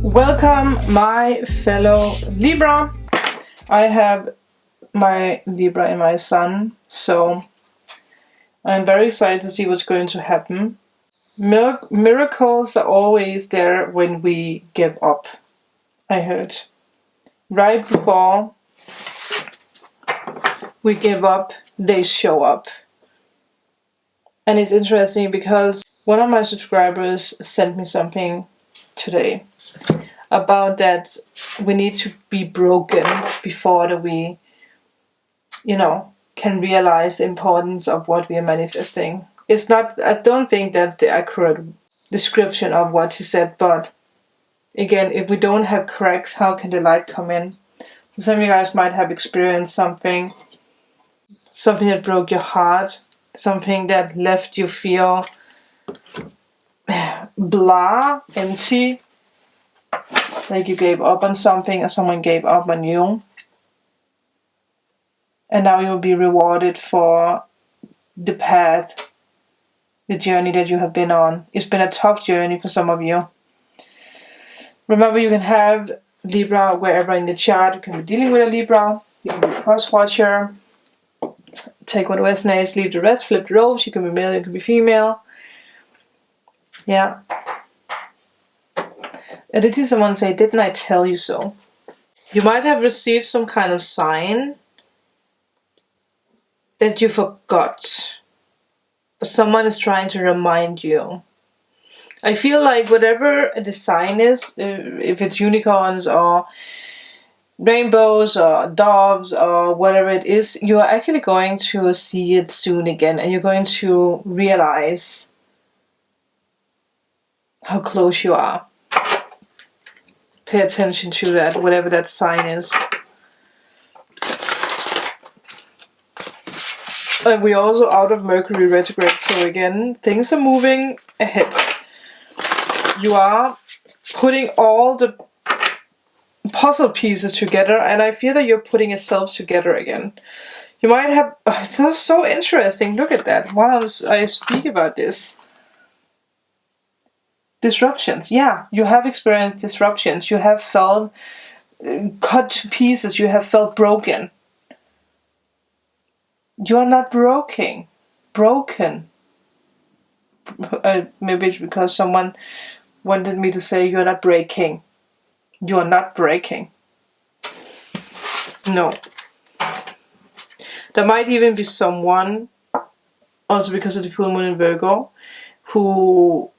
Welcome, my fellow Libra. I have my Libra in my sun, so I'm very excited to see what's going to happen. Miracles are always there when we give up, I heard. Right before we give up, they show up. And it's interesting because one of my subscribers sent me something today about that we need to be broken before that we, can realize the importance of what we are manifesting. It's not, I don't think that's the accurate description of what he said, but again, if we don't have cracks, how can the light come in? So some of you guys might have experienced something that broke your heart, something that left you feel blah, empty, like you gave up on something or someone gave up on you. And now you'll be rewarded for the path, the journey that you have been on. It's been a tough journey for some of you. Remember, you can have Libra wherever in the chart. You can be dealing with a Libra. You can be a cross-watcher. Take what resonates, leave the rest, flip the roles. You can be male, you can be female. Yeah. And did someone say, didn't I tell you so? You might have received some kind of sign that you forgot. But someone is trying to remind you. I feel like whatever the sign is, if it's unicorns or rainbows or doves or whatever it is, you are actually going to see it soon again, and you're going to realize how close you are. Pay attention to that, whatever that sign is. And we're also out of Mercury retrograde, so again, things are moving ahead. You are putting all the puzzle pieces together, and I feel that you're putting yourself together again. You might have, it's so interesting, look at that, while I speak about this. Disruptions, yeah, you have experienced disruptions, you have felt cut to pieces, you have felt broken. You are not broken. Maybe it's because someone wanted me to say you're not breaking. You are not breaking. No. There might even be someone, also because of the full moon in Virgo, who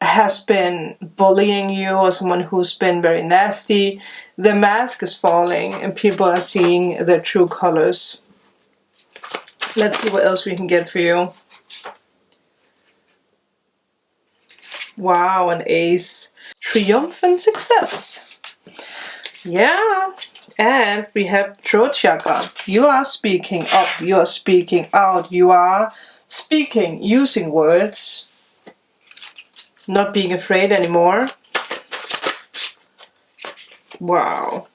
has been bullying you, or someone who's been very nasty. The mask is falling and people are seeing their true colors. Let's see what else we can get for you. Wow, an ace. Triumphant success. Yeah. And we have throat chakra. You are speaking up. You are speaking out. You are speaking, using words. Not being afraid anymore. Wow.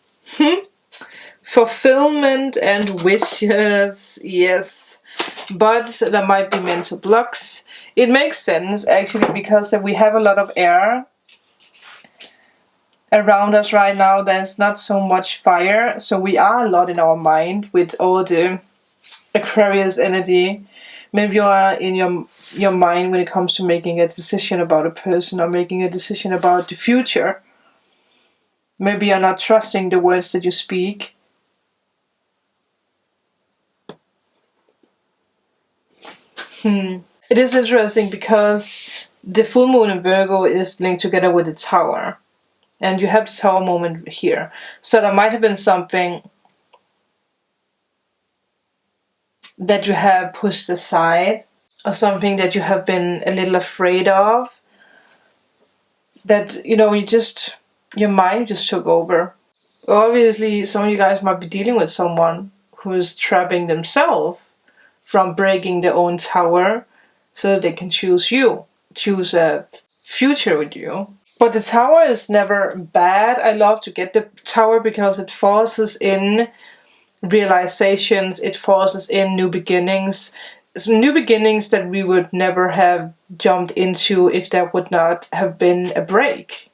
Fulfillment and wishes. Yes. But there might be mental blocks. It makes sense actually because we have a lot of air around us right now. There's not so much fire, so we are a lot in our mind with all the Aquarius energy. Maybe you are in your mind when it comes to making a decision about a person or making a decision about the future. Maybe you're not trusting the words that you speak. It is interesting because the full moon in Virgo is linked together with the tower. And you have the tower moment here. So there might have been something that you have pushed aside, or something that you have been a little afraid of. That, your mind just took over. Obviously, some of you guys might be dealing with someone who is trapping themselves from breaking their own tower so that they can choose you, choose a future with you. But the tower is never bad. I love to get the tower because it forces in realizations, it forces in new beginnings. New beginnings that we would never have jumped into if there would not have been a break.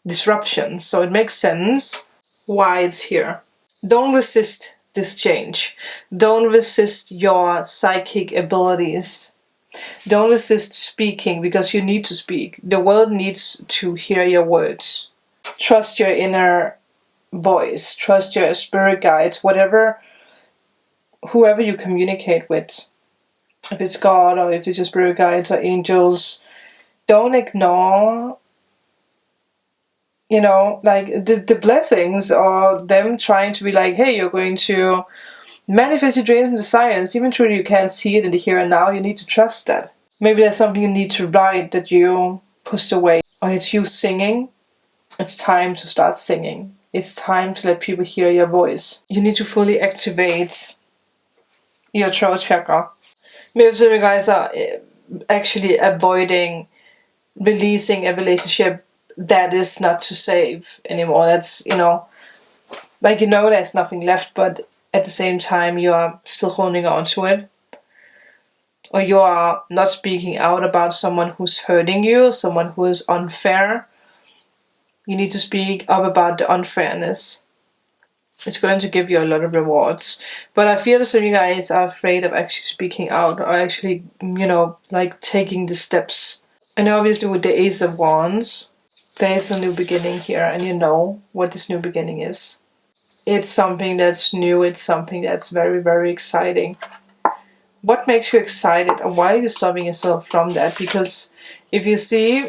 disruptions. So it makes sense why it's here. Don't resist this change. Don't resist your psychic abilities. Don't resist speaking, because you need to speak. The world needs to hear your words. Trust your inner voice. Trust your spirit guides, whoever you communicate with. If it's God or if it's your spirit guides or angels, don't ignore, like the blessings, or them trying to be like, hey, you're going to manifest your dreams and desires, even though you can't see it in the here and now. You need to trust that. Maybe there's something you need to write that you pushed away, or it's you singing. It's time to start singing. It's time to let people hear your voice. You need to fully activate your throat chakra. Maybe some of you guys are actually avoiding releasing a relationship that is not to save anymore. That's, there's nothing left, but at the same time you are still holding on to it. Or you are not speaking out about someone who's hurting you, someone who is unfair. You need to speak up about the unfairness. It's going to give you a lot of rewards. But I feel that some of you guys are afraid of actually speaking out, or actually, taking the steps. And obviously with the Ace of Wands, there is a new beginning here, and you know what this new beginning is. It's something that's new, it's something that's very, very exciting. What makes you excited, and why are you stopping yourself from that? Because if you see,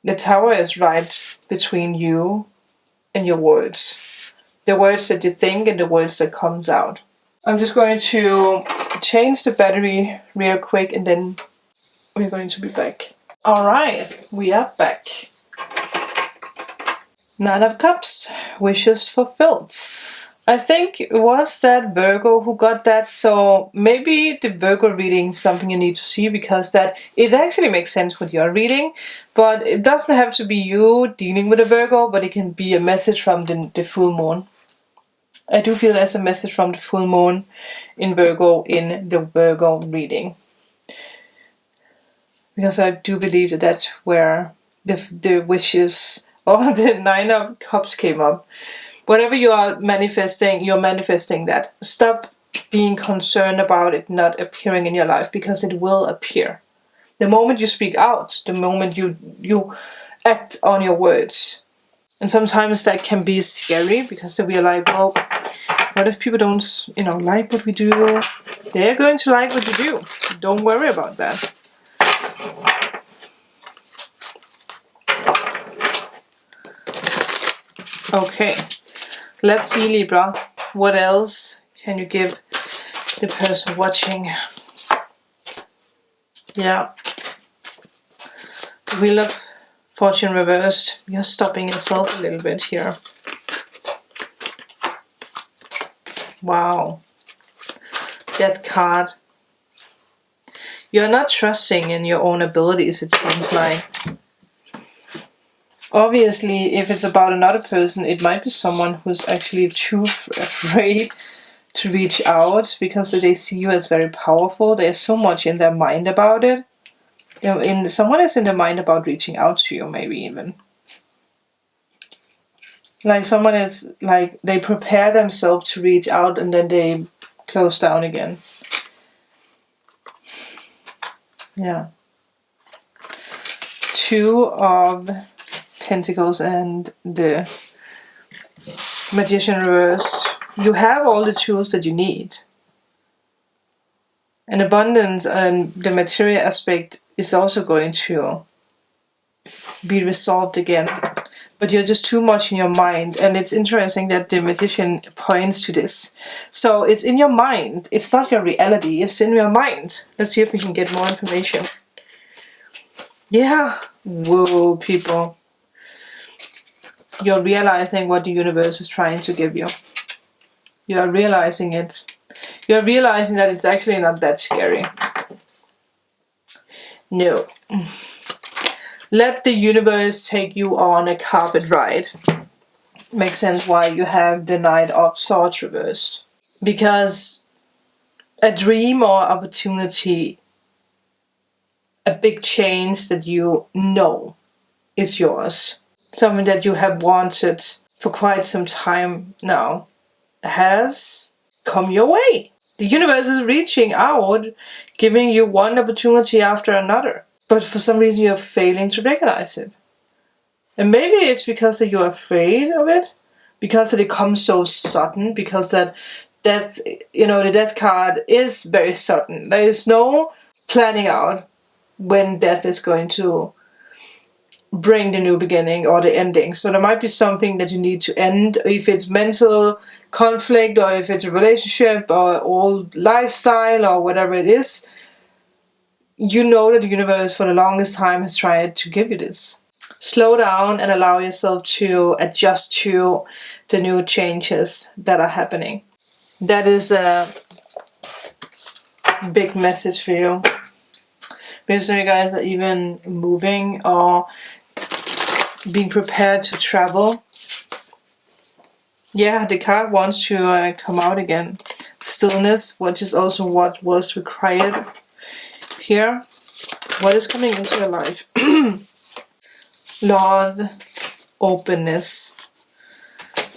the Tower is right between you and your words. The words that you think and the words that comes out. I'm just going to change the battery real quick, and then we're going to be back. Alright, we are back. Nine of Cups, wishes fulfilled. I think it was that Virgo who got that, so maybe the Virgo reading is something you need to see, because that it actually makes sense with your reading, but it doesn't have to be you dealing with a Virgo, but it can be a message from the full moon. I do feel there's a message from the full moon in Virgo in the Virgo reading, because I do believe that that's where the wishes or the Nine of Cups came up. Whatever you are manifesting, you're manifesting that. Stop being concerned about it not appearing in your life, because it will appear. The moment you speak out, the moment you act on your words. And sometimes that can be scary, because we are like, well, what if people don't, like what we do? They're going to like what you do. Don't worry about that. Okay. Let's see, Libra. What else can you give the person watching? Yeah. Wheel of Fortune reversed. You're stopping yourself a little bit here. Wow. Death card. You're not trusting in your own abilities, it seems like. Obviously, if it's about another person, it might be someone who's actually too afraid to reach out, because they see you as very powerful. There's so much in their mind about it. Someone is in their mind about reaching out to you, maybe even. Like someone is like, they prepare themselves to reach out and then they close down again. Yeah. Two of Pentacles and the Magician reversed. You have all the tools that you need. And abundance and the material aspect is also going to be resolved again. But you're just too much in your mind. And it's interesting that the Magician points to this. So it's in your mind. It's not your reality. It's in your mind. Let's see if we can get more information. Yeah. Whoa, people. You're realizing what the universe is trying to give you. You're realizing it. You're realizing that it's actually not that scary. No. Let the universe take you on a carpet ride. Makes sense why you have the Knight of Swords reversed. Because a dream or opportunity, a big change that you know is yours. Something that you have wanted for quite some time now has come your way. The universe is reaching out, giving you one opportunity after another. But for some reason you're failing to recognize it. And maybe it's because that you're afraid of it, because that it comes so sudden, because that death, you know, the death card is very sudden. There is no planning out when death is going to bring the new beginning or the ending. So there might be something that you need to end, if it's mental conflict or if it's a relationship or old lifestyle or whatever it is. You know that the universe for the longest time has tried to give you this. Slow down and allow yourself to adjust to the new changes that are happening. That is a big message for you. Maybe some of you guys are even moving or being prepared to travel. Yeah, the card wants to come out again. Stillness, which is also what was required here. What is coming into your life? Love, openness,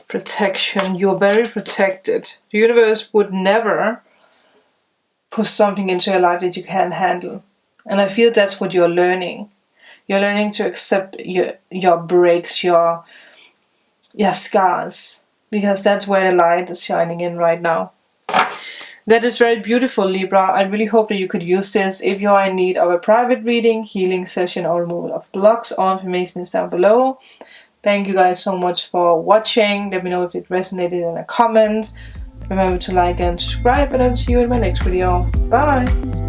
protection. You're very protected. The universe would never put something into your life that you can't handle. And I feel that's what you're learning. You're learning to accept your breaks, your scars. Because that's where the light is shining in right now. That is very beautiful, Libra. I really hope that you could use this. If you are in need of a private reading, healing session, or removal of blocks, all information is down below. Thank you guys so much for watching. Let me know if it resonated in a comment. Remember to like and subscribe, and I will see you in my next video. Bye!